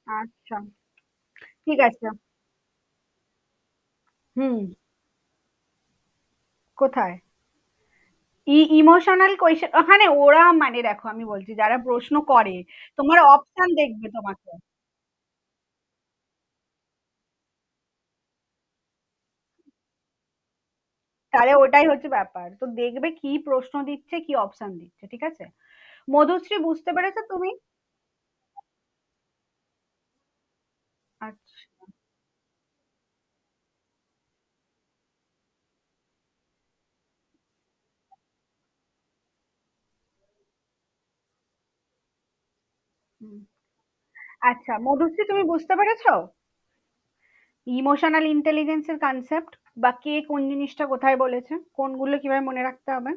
আচ্ছা, ঠিক আছে। হুম। কোথায়? ইমোশনাল কোয়েশ্চেন ওখানে ওরা মানে দেখো আমি বলছি যারা প্রশ্ন করে তোমার অপশন দেখবে তোমাকে। তাহলে ওটাই হচ্ছে ব্যাপার, তো দেখবে কি প্রশ্ন দিচ্ছে কি অপশন দিচ্ছে, ঠিক আছে। মধুশ্রী বুঝতে পেরেছো তুমি? আচ্ছা। হুম। আচ্ছা মধুশ্রী তুমি বুঝতে পেরেছো ইমোশনাল ইন্টেলিজেন্সের কনসেপ্ট, বা কে কোন জিনিসটা কোথায় বলেছে, কোনগুলো কিভাবে মনে রাখতে হবে?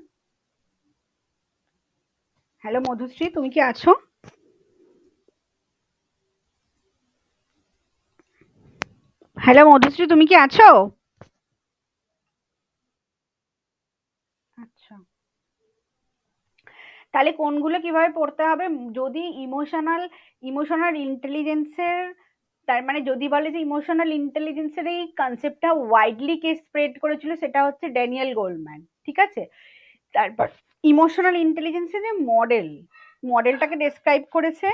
হ্যালো মধুশ্রী, তুমি কি আছো? হ্যালো মধুশ্রী, তুমি কি আছো? আচ্ছা, তাহলে কোনগুলো কিভাবে পড়তে হবে? যদি ইমোশনাল ইন্টেলিজেন্সের, তার মানে যদি বলে যে ইমোশনাল ইন্টেলিজেন্সের এই কনসেপ্টটা ওয়াইডলি কে স্প্রেড করেছিল, সেটা হচ্ছে ড্যানিয়েল গোল্ডম্যান, ঠিক আছে। তারপর ইমোশনাল ইন্টেলিজেন্সের যে মডেলটাকে ডেসক্রাইব করেছে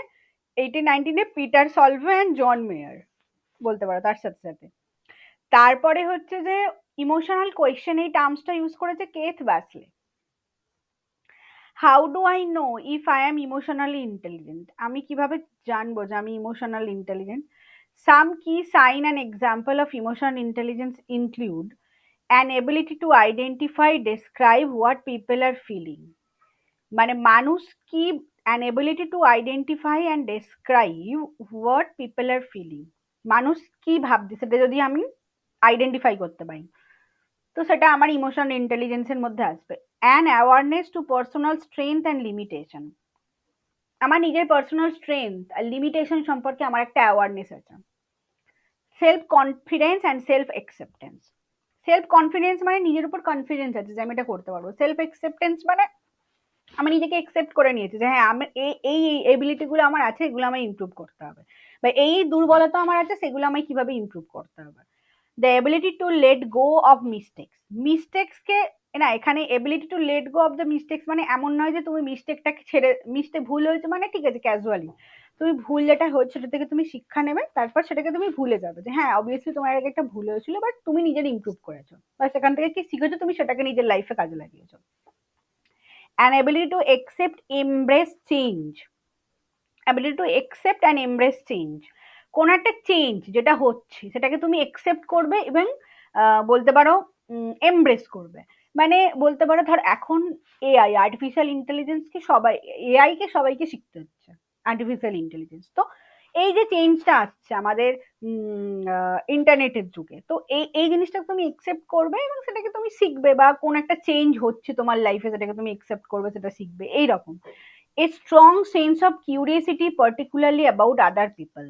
1819-এ পিটার সলভে অ্যান্ড জন মেয়ার, বলতে পারো তার সাথে সাথে। তারপরে হচ্ছে যে ইমোশনাল কোয়েশ্চেন এই টার্মসটা ইউজ করেছে Keith Beasley. How do I know if I am emotionally intelligent, আমি কিভাবে জানবো যে আমি ইমোশনাল ইন্টেলিজেন্ট? সাম কি sign and example of emotional intelligence include an ability to identify describe what people are feeling. মানে মানুষ কি, an ability to identify and describe what people are feeling, মানুষ কি ভাবছে সেটা যদি আমি আইডেন্টিফাই করতে পারি, তো সেটা আমার ইমোশনাল ইন্টেলিজেন্সের মধ্যে আসবে। An awareness to personal strength and limitation, আমার নিজের পার্সোনাল স্ট্রেংথ আর লিমিটেশন সম্পর্কে আমার একটা অ্যাওয়ারনেস আছে। Self confidence and self acceptance, self confidence মানে নিজের উপর কনফিডেন্স আছে যে আমি এটা করতে পারবো। সেলফ অ্যাকসেপ্টেন্স মানে আমি নিজেকে একসেপ্ট করে নিয়েছি যে হ্যাঁ আমি এই এবিলিটি গুলো আমার আছে, এগুলো আমায় ইমপ্রুভ করতে হবে, বা এই দুর্বলতা আমার আছে, সেগুলো আমায় কিভাবে ইমপ্রুভ করতে হবে। The ability to let go of mistakes, মিস্টেক্সকে, না এখানে ability to let go of the mistakes মানে এমন নয় যে তুমি মিস্টেকটাকে ছেড়ে, মিস্টেক ভুল হয়েছে মানে ঠিক আছে ক্যাজুয়ালি তুমি ভুল যেটা হচ্ছে সেটা থেকে তুমি শিক্ষা নেবে, তারপর সেটাকে তুমি ভুলে যাবে যে হ্যাঁ অবভিয়াসলি তোমার আগে একটা ভুল হয়েছিল, বাট তুমি নিজের ইমপ্রুভ করেছো বা সেখান থেকে কি শিখেছো তুমি সেটাকে নিজের লাইফে কাজে লাগিয়েছো। an ability to accept embrace change, ability to accept and embrace change, কোন একটা চেঞ্জ যেটা হচ্ছে সেটাকে তুমি একসেপ্ট করবে এবং বলতে পারো এমব্রেস করবে। মানে বলতে পারো ধর এখন এআই আর্টিফিশিয়াল ইন্টেলিজেন্স কে সবাই, এআই কে সবাইকে শিখতে হচ্ছে আর্টিফিশিয়াল ইন্টেলিজেন্স, তো এই যে চেঞ্জটা আসছে আমাদের ইন্টারনেটের যুগে, তো এই এই জিনিসটাকে তুমি একসেপ্ট করবে এবং সেটাকে তুমি শিখবে, বা কোন একটা চেঞ্জ হচ্ছে তোমার লাইফে সেটাকে তুমি একসেপ্ট করবে, সেটা শিখবে এইরকম। A strong sense of curiosity particularly about other people,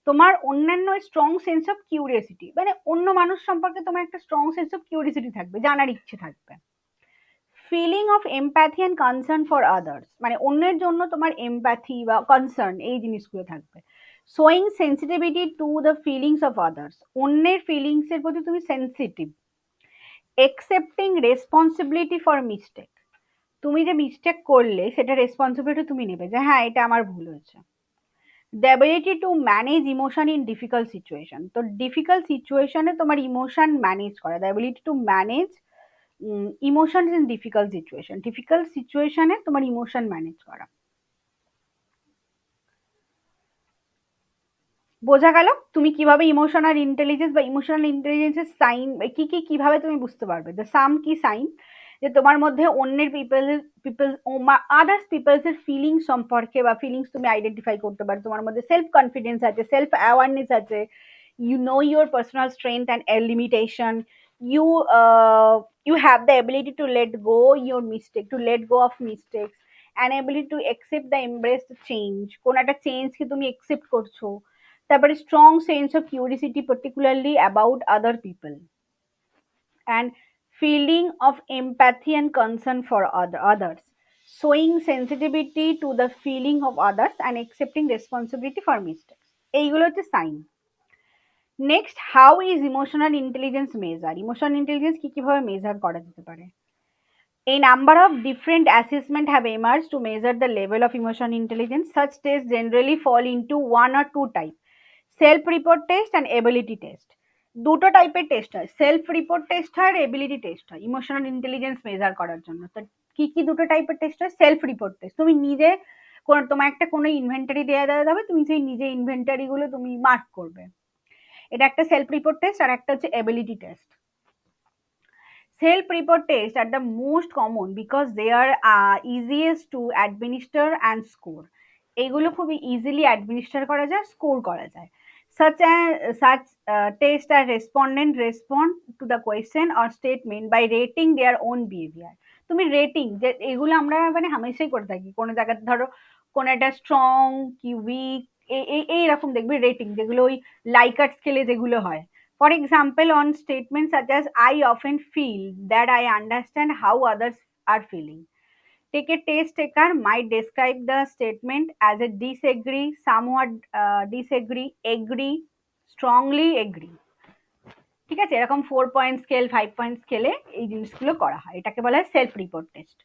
তোমার অন্যান্য স্ট্রং সেন্স অফ কিউরিয়াসিটি মানে অন্য মানুষ সম্পর্কে তোমার একটা স্ট্রং সেন্স অফ কিউরিয়াসিটি থাকবে, জানার ইচ্ছে থাকবে। Feeling of empathy and concern for others, মানে অন্যের জন্য তোমার এমপ্যাথি বা কনসার্ন এই জিনিসগুলো থাকবে। Showing sensitivity to the feelings of others, অন্যের ফিলিংস এর প্রতি তুমি সেন্সিটিভ। একসেপ্টিং রেসপন্সিবিলিটি ফর মিস্টেক, তুমি যে মিস্টেক করলে সেটা রেসপন্সিবিলিটি তুমি নেবে যে হ্যাঁ এটা আমার ভুল হয়েছে। The ability to manage emotion in difficult situation, তো ডিফিকাল্ট সিচুয়েশনে তোমার ইমোশন ম্যানেজ করা, the ability to manage emotion in difficult situation, difficult সিচুয়েশনে তোমার ইমোশন ম্যানেজ করা। বোঝা গেল তুমি কিভাবে ইমোশনাল ইন্টেলিজেন্স বা ইমোশনাল ইন্টেলিজেন্সের সাইন কি কি কিভাবে তুমি বুঝতে পারবে, দ্য সাম কি সাইন, যে তোমার মধ্যে অন্যের পিপল আদার্স পিপলস এর ফিলিংস সম্পর্কে বা ফিলিংস তুমি আইডেন্টিফাই করতে পারো, তোমার মধ্যে সেলফ কনফিডেন্স আছে, সেলফ অ্যাওয়ারনেস আছে, you know your personal strength and limitation, you you have the ability to let go your mistake, to let go of mistakes, an ability to accept the embrace the change, কোন একটা change কি তুমি accept করছো। তারপরে strong sense of curiosity particularly about other people, and feeling of empathy and concern for others, showing sensitivity to the feeling of others and accepting responsibility for mistakes, এইগুলো হচ্ছে sign. Next, how is emotional intelligence measure? Emotional intelligence কিভাবে measure করা যেতে পারে? A number of different assessments have emerged to measure the level of emotional intelligence. Such tests generally fall into one or two types: self-report test and ability test. দুটো টাইপের test হয়, self report test হয় আর ability test হয় emotional intelligence measure করার জন্য। তো কি কি দুটো টাইপের টেস্ট হয়? সেলফ রিপোর্ট টেস্ট, তুমি নিজে তোমার একটা কোনো ইনভেন্টারি দেওয়া যাবে, তুমি সেই নিজে ইনভেন্টারি গুলো তুমি মার্ক করবে, এটা একটা সেলফ রিপোর্ট টেস্ট। আর একটা হচ্ছে ability test. Self-report tests are the most common because they are easiest to administer and score. এগুলো খুবই ইজিলি অ্যাডমিনিস্টার করা যায়, স্কোর করা যায়। Such tests are respondent respond to the question or statement by rating their own behavior. তুমি rating, যে এগুলো আমরা মানে হামেশাই করে থাকি, কোনো জায়গাতে ধরো কোনো একটা স্ট্রং কি উইক এইরকম দেখবে রেটিং, যেগুলো ওই লাইকার্ট স্কেলে যেগুলো হয়। For example, on statements such as I often feel that I understand how others are feeling. Take a test taker might describe the statement as a disagree, somewhat disagree, agree, strongly agree. ঠিক আছে, এরকম 4 point scale 5 point স্কেলে এই জিনিসগুলো করা হয়, এটাকে বলা হয় self report test.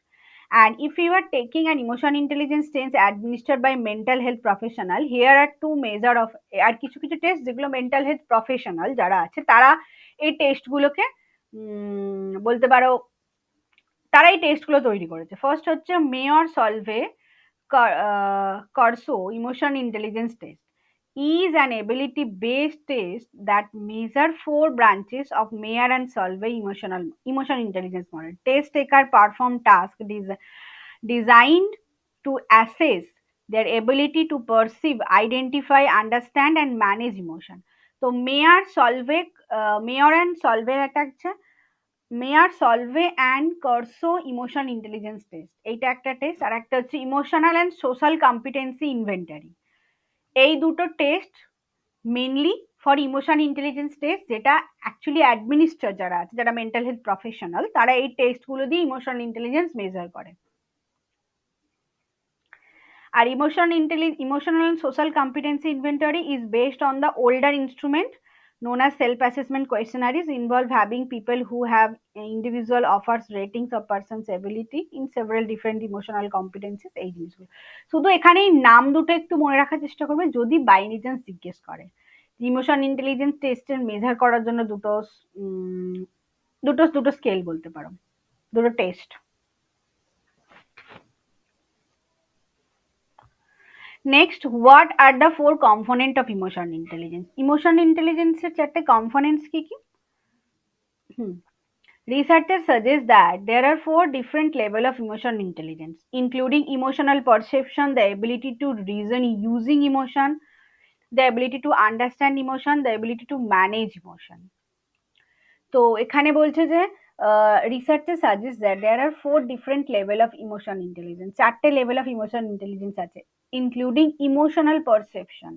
And if you are taking an emotion intelligence test administered by mental health professional, here are two measure of আর কিছু কিছু টেস্ট যেগুলো মেন্টাল হেলথ প্রফেশনাল যারা আছে তারা এই টেস্টগুলোকে বলতে পারো তারা এই টেস্টগুলো তৈরি করেছে। ফার্স্ট হচ্ছে Mayer Salovey Caruso emotion intelligence test is an ability based test that measure 4 branches of Mayer and Solvay emotion intelligence model. Test taker perform task designed to assess their ability to perceive, identify, understand and manage emotion. তো mayor and সলভে একটা মেয়ার সলভে and Corso emotion intelligence test, এইটা একটা test. আর একটা হচ্ছে emotional and social competency inventory. এই দুটো test mainly for emotion intelligence test, যেটা actually administrate যারা আছে, যারা মেন্টাল হেলথ প্রফেশনাল, তারা এই টেস্টগুলো দিয়ে ইমোশনাল ইন্টেলিজেন্স মেজার করে। আর emotional and social competency inventory is based on the older instrument known as self-assessment questionnaires, involve having people who have individual offers ratings of person's ability in several different emotional competencies। এই জিনিসগুলো শুধু এখানেই নাম দুটো একটু মনে রাখার চেষ্টা করবে, যদি বাই এনি চান্স জিজ্ঞেস করে। ইমোশন ইন্টেলিজেন্স টেস্টের মেজার করার জন্য দুটো স্কেল বলতে পারো, দুটো test. Next, what are the 4 components of emotion intelligence? Emotion intelligence এর 4টে components কি কি? Researchers suggest that there are 4 different levels of emotion intelligence, including emotional perception, the ability to reason using emotion, the ability to understand emotion, the ability to manage emotion. তো এখানে বলছে যে researchers suggest that there are 4 different levels of emotion intelligence, 4টে level of emotion intelligence আছে, including emotional perception,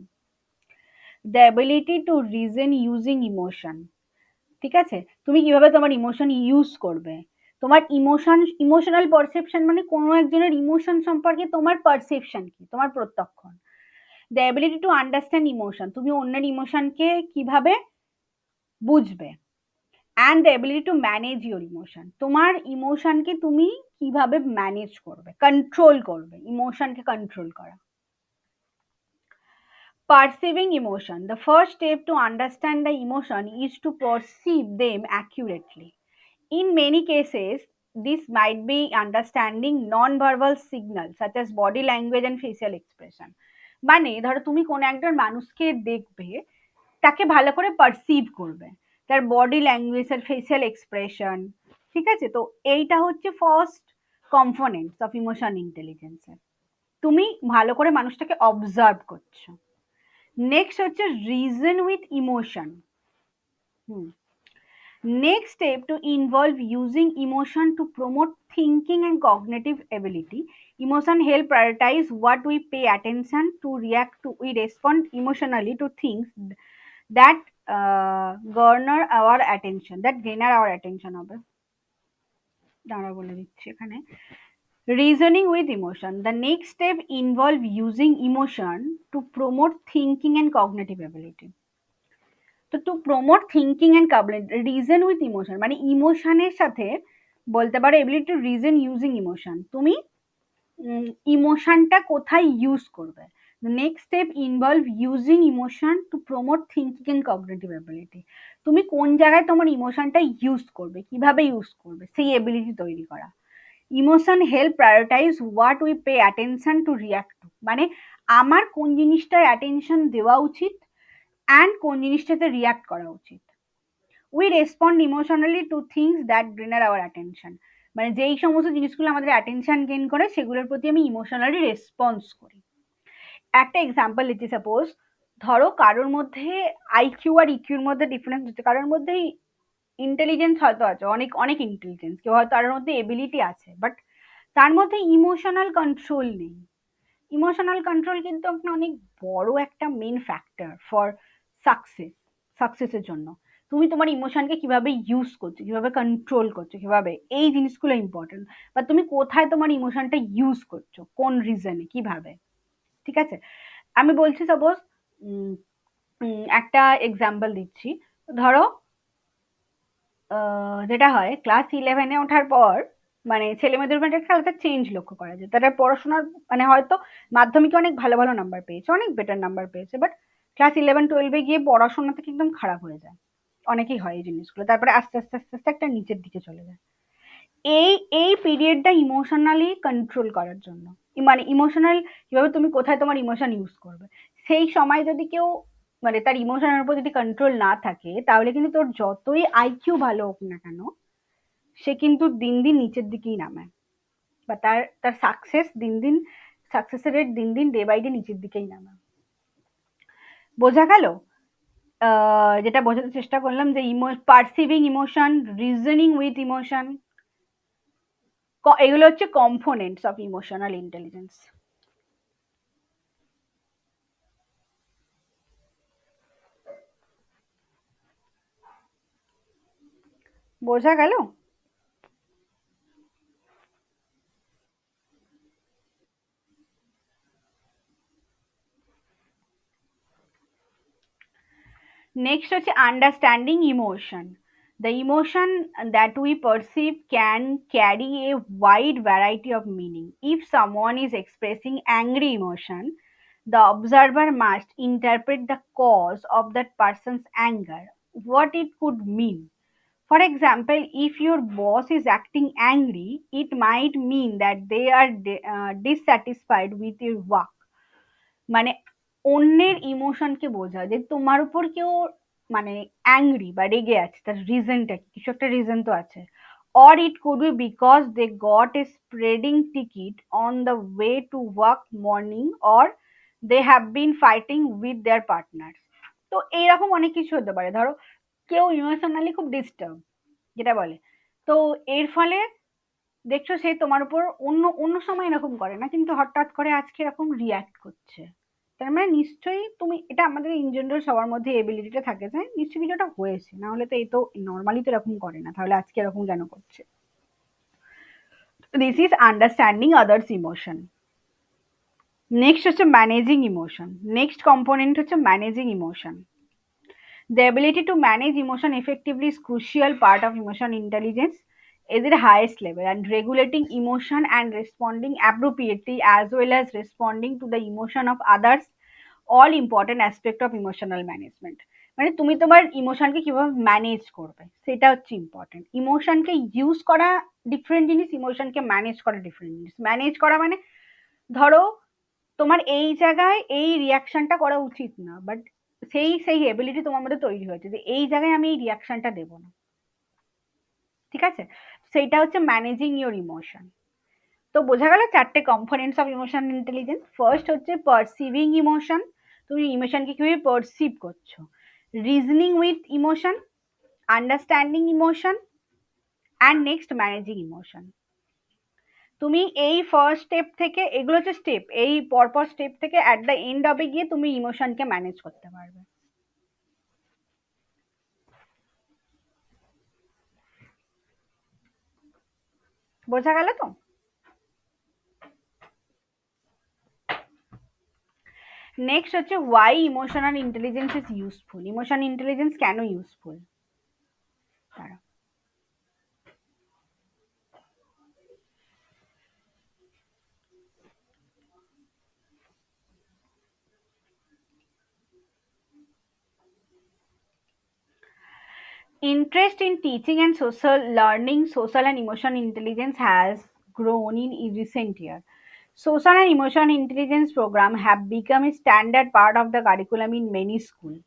the ability to reason using emotion। ঠিক আছে, তুমি কিভাবে তোমার ইমোশন ইউজ করবে, তোমার ইমোশনাল পারসেপশন মানে কোনো একজনের ইমোশন সম্পর্কে তোমার পারসেপশন কি, তোমার প্রত্যক্ষণ। The ability to understand emotion, তুমি অন্যের ইমোশনকে কিভাবে বুঝবে। And the ability to manage your emotion, তোমার ইমোশনকে তুমি কিভাবে ম্যানেজ করবে, কন্ট্রোল করবে, ইমোশনকে কন্ট্রোল করা। Perceiving emotion, the first step to understand the emotion is to perceive them accurately. In many cases, this might be understanding non-verbal signals such as body language and facial expression. মানে ধরো তুমি কোন একজন মানুষকে দেখবে, তাকে ভালো করে পারসিভ করবে, তার বডি ল্যাঙ্গুয়েজ আর ফেসিয়াল এক্সপ্রেশন। ঠিক আছে, তো এইটা হচ্ছে ফার্স্ট কম্পোনেন্টস অফ ইমোশন ইন্টেলিজেন্সের, তুমি ভালো করে মানুষটাকে অবজার্ভ করছো। নেক্সট হচ্ছে reason with emotion. Next step to involve using emotion to promote thinking and cognitive ability. Emotion help prioritize what we pay attention to, react to, we respond emotionally to things that garner our attention, that gain our attention হবে। দাঁড়া বলে দিচ্ছি এখানে, Reasoning with emotion. The next step involve using emotion to promote thinking and cognitive ability. তো to promote thinking and reason with emotion মানে ইমোশনের সাথে বলতে পারো ability to reason using emotion. তুমি ইমোশনটা কোথায় ইউজ করবে। Next step involve using emotion to promote thinking and cognitive ability. তুমি কোন জায়গায় তোমার ইমোশনটা ইউজ করবে, কিভাবে ইউজ করবে, সেই এবিলিটি তৈরি করা। Emotion help prioritise what we pay attention to react to, মানে আমার কোন জিনিসটার অ্যাটেনশন দেওয়া উচিত অ্যান্ড কোন জিনিসটাতে রিয়াক্ট করা উচিত। We respond emotionally to things that garner our attention, মানে যেই সমস্ত জিনিসগুলো আমাদের অ্যাটেনশন গেইন করে সেগুলোর প্রতি আমি ইমোশনালি রেসপন্স করি। একটা এক্সাম্পল দিচ্ছি, সাপোজ ধরো কারোর মধ্যে আইকিউ আর ইকিউর মধ্যে ডিফারেন্স হচ্ছে, কারোর মধ্যে ইন্টেলিজেন্স হয়তো আছে, অনেক অনেক ইন্টেলিজেন্স, কেউ হয়তো তার মধ্যে এবিলিটি আছে, বাট তার মধ্যে ইমোশনাল কন্ট্রোল নেই। ইমোশনাল কন্ট্রোল কিন্তু আপনার অনেক বড় একটা মেন ফ্যাক্টর ফর সাকসেসের জন্য। তুমি তোমার ইমোশনকে কিভাবে ইউজ করছো, কিভাবে কন্ট্রোল করছো, কিভাবে, এই জিনিসগুলো ইম্পর্টেন্ট। বা তুমি কোথায় তোমার ইমোশনটা ইউজ করছো, কোন রিজনে, কিভাবে। ঠিক আছে, আমি বলছি সাপোজ একটা এক্সাম্পল দিচ্ছি। ধরো যেটা হয় ক্লাস 11-এ ওঠার পর মানে ছেলে মেয়েদের মধ্যে একটা আলাদা চেঞ্জ লক্ষ্য করা যায়। তারা পড়াশোনার মানে হয়তো মাধ্যমিকে অনেক ভালো ভালো নাম্বার পেয়েছে, অনেক বেটার নাম্বার পেয়েছে, বাট ক্লাস 11-12-এ গিয়ে পড়াশোনা থেকে একদম খারাপ হয়ে যায়। অনেকেই হয় এই জিনিসগুলো, তারপরে আস্তে আস্তে আস্তে আস্তে একটা নিচের দিকে চলে যায়। এই এই পিরিয়ডটা ইমোশনালি কন্ট্রোল করার জন্য, মানে ইমোশনাল কিভাবে তুমি কোথায় তোমার ইমোশন ইউজ করবে। সেই সময় যদি কেউ মানে তার ইমোশনের উপর যদি কন্ট্রোল না থাকে, তাহলে কিন্তু তোর যতই আইকিউ ভালো হোক না কেন, সে কিন্তু দিন দিন নিচের দিকেই নামে, বা তার তার সাকসেস দিন দিন, সাকসেসের রেট দিন দিন ডে বাই ডে নিচের দিকেই নামে। বোঝা গেল? যেটা বোঝাতে চেষ্টা করলাম যে পারসিভিং ইমোশন, রিজনিং উইথ ইমোশন, এগুলো হচ্ছে কম্পোনেন্টস অফ ইমোশনাল ইন্টেলিজেন্স। বোঝা গেল? নেক্সট হচ্ছে understanding emotion. The emotion that we perceive can carry a wide variety of meaning. If someone is expressing angry emotion, the observer must interpret the cause of that person's anger, what it could mean. For example, if your boss is acting angry, it might mean that they are dissatisfied with your work. মানে অন্যের ইমোশনকে বোঝা, যে তোমার উপর কেউ মানে angry বা রেগে আছে, তার রিজনটা কি, কিছু একটা রিজন তো আছে। or it could be because they got a speeding ticket on the way to work morning, or they have been fighting with their partners. তো এইরকম অনেক কিছু হতে পারে। ধরো কেউ ইমোশনালি খুব ডিস্টার্ব, যেটা বলে, তো এর ফলে দেখছো সে তোমার উপর অন্য অন্য সময় এরকম করে না, কিন্তু হঠাৎ করে আজকে এরকম রিয়াক্ট করছে। তার মানে নিশ্চয়ই তুমি, এটা আমাদের ইন জেনারেল সবার মধ্যে এবিলিটিটা থাকে, যে নিশ্চয়ই কিছুটা হয়েছে, না হলে তো এই তো নর্মালি তো এরকম করে না, তাহলে আজকে এরকম কেন করছে। This is understanding others emotion. Next হচ্ছে ম্যানেজিং ইমোশন। নেক্সট কম্পোনেন্ট হচ্ছে managing emotion. The ability to manage emotion effectively is crucial part of emotion intelligence is the highest level, and regulating emotion and responding appropriately as well as responding to the emotion of others, all important aspect of emotional management. মানে তুমি তোমার ইমোশনকে কিভাবে manage করবে সেটা হচ্ছে important. ইমোশনকে use করা different জিনিস, ইমোশনকে manage করা ডিফারেন্ট জিনিস। ম্যানেজ করা মানে ধরো তোমার এই জায়গায় এই রিয়াকশনটা করা উচিত না, বাট সেই সেই এবিলিটি তোমার মধ্যে তৈরি হয়েছে যে এই জায়গায় আমি এই রিয়াকশনটা দেবো না। ঠিক আছে, সেইটা হচ্ছে ম্যানেজিং ইওর ইমোশন। তো বোঝা গেল চারটে components of emotion intelligence. First হচ্ছে পারসিভিং ইমোশন, তুমি ইমোশনকে কিভাবে পারসিভ করছো। Reasoning with emotion, understanding emotion, and next managing emotion. তুমি এই ফার্স্ট স্টেপ থেকে, এগুলো হচ্ছে স্টেপ, এই পরপর স্টেপ থেকে অ্যাট দ্য এন্ড অফে গিয়ে তুমি ইমোশনকে ম্যানেজ করতে পারবে। বোঝা গেল তো? নেক্সট হচ্ছে why emotional intelligence is useful, emotion intelligence কেন useful. Interest in teaching and social learning, social and emotional intelligence has grown in recent years. Social and emotional intelligence program have become a standard part of the curriculum in many schools.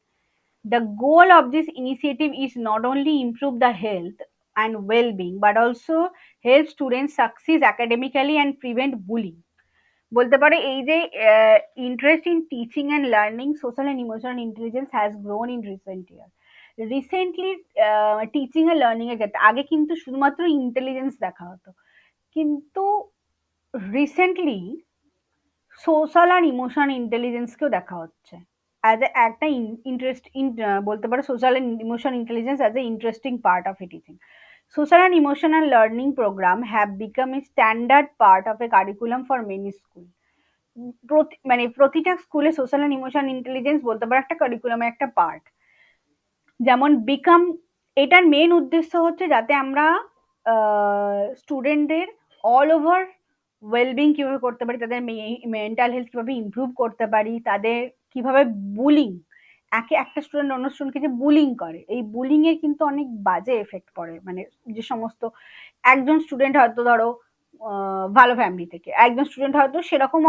The goal of this initiative is not only improve the health and well-being but also help students succeed academically and prevent bullying. বলতে পারে এই যে interest in teaching and learning social and emotional intelligence has grown in recent year. Recently teaching are learning এর ক্ষেত্রে আগে কিন্তু শুধুমাত্র intelligence দেখা হতো, কিন্তু রিসেন্টলি সোশ্যাল আর ইমোশনাল ইন্টেলিজেন্সকেও দেখা হচ্ছে অ্যাজ একটা ইন্টারেস্ট বলতে পারো social and emotional intelligence as a interesting part of A teaching. Social and emotional learning program have become a standard part of a curriculum for many schools. মানে প্রতিটা স্কুলে social and emotional intelligence বলতে পারো একটা কারিকুলামের একটা part. যেমন become, এটার main উদ্দেশ্য হচ্ছে যাতে আমরা স্টুডেন্টদের অল ওভার ওয়েলবিং কিভাবে করতে পারি, তাদের মেন্টাল হেলথ কিভাবে ইমপ্রুভ করতে পারি, তাদের কিভাবে বুলিং, একটা স্টুডেন্ট অন্য স্টুডেন্টকে যে বুলিং করে, এই বুলিং এর কিন্তু অনেক বাজে এফেক্ট পড়ে। মানে যে সমস্ত, একজন স্টুডেন্ট হয়তো ধরো ভালো ফ্যামিলি থেকে, একজন স্টুডেন্ট হয়তো সেরকম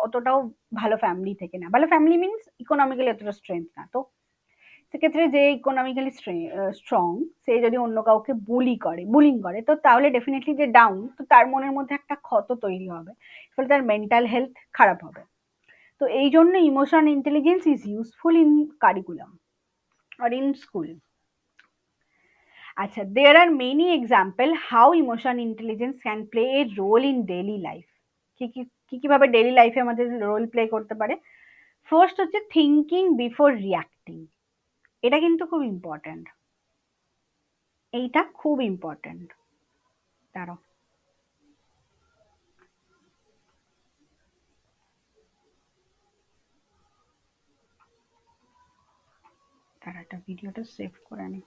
অতটাও ভালো ফ্যামিলি থেকে না, ভালো ফ্যামিলি মিনস ইকোনমিক্যালি এতটা স্ট্রেংথ না, তো সেক্ষেত্রে যে ইকোনমিক্যালি স্ট্রং সে যদি অন্য কাউকে বুলিং করে তো তাহলে ডেফিনেটলি যে ডাউন, তো তার মনের মধ্যে একটা ক্ষত তৈরি হবে, ফলে তার মেন্টাল হেলথ খারাপ হবে। তো এই জন্য emotion intelligence is useful in curriculum or in school. আচ্ছা, there are many example how emotion intelligence can play a role in daily life. কি কি কিভাবে ডেইলি লাইফে আমাদের রোল প্লে করতে পারে। ফার্স্ট হচ্ছে থিঙ্কিং বিফোর রিয়াক্টিং, এটা কিন্তু খুব ইম্পর্ট্যান্ট, এইটা খুব ইম্পর্ট্যান্ট। দাঁড়াও, একটা ভিডিওটা সেভ করে নি।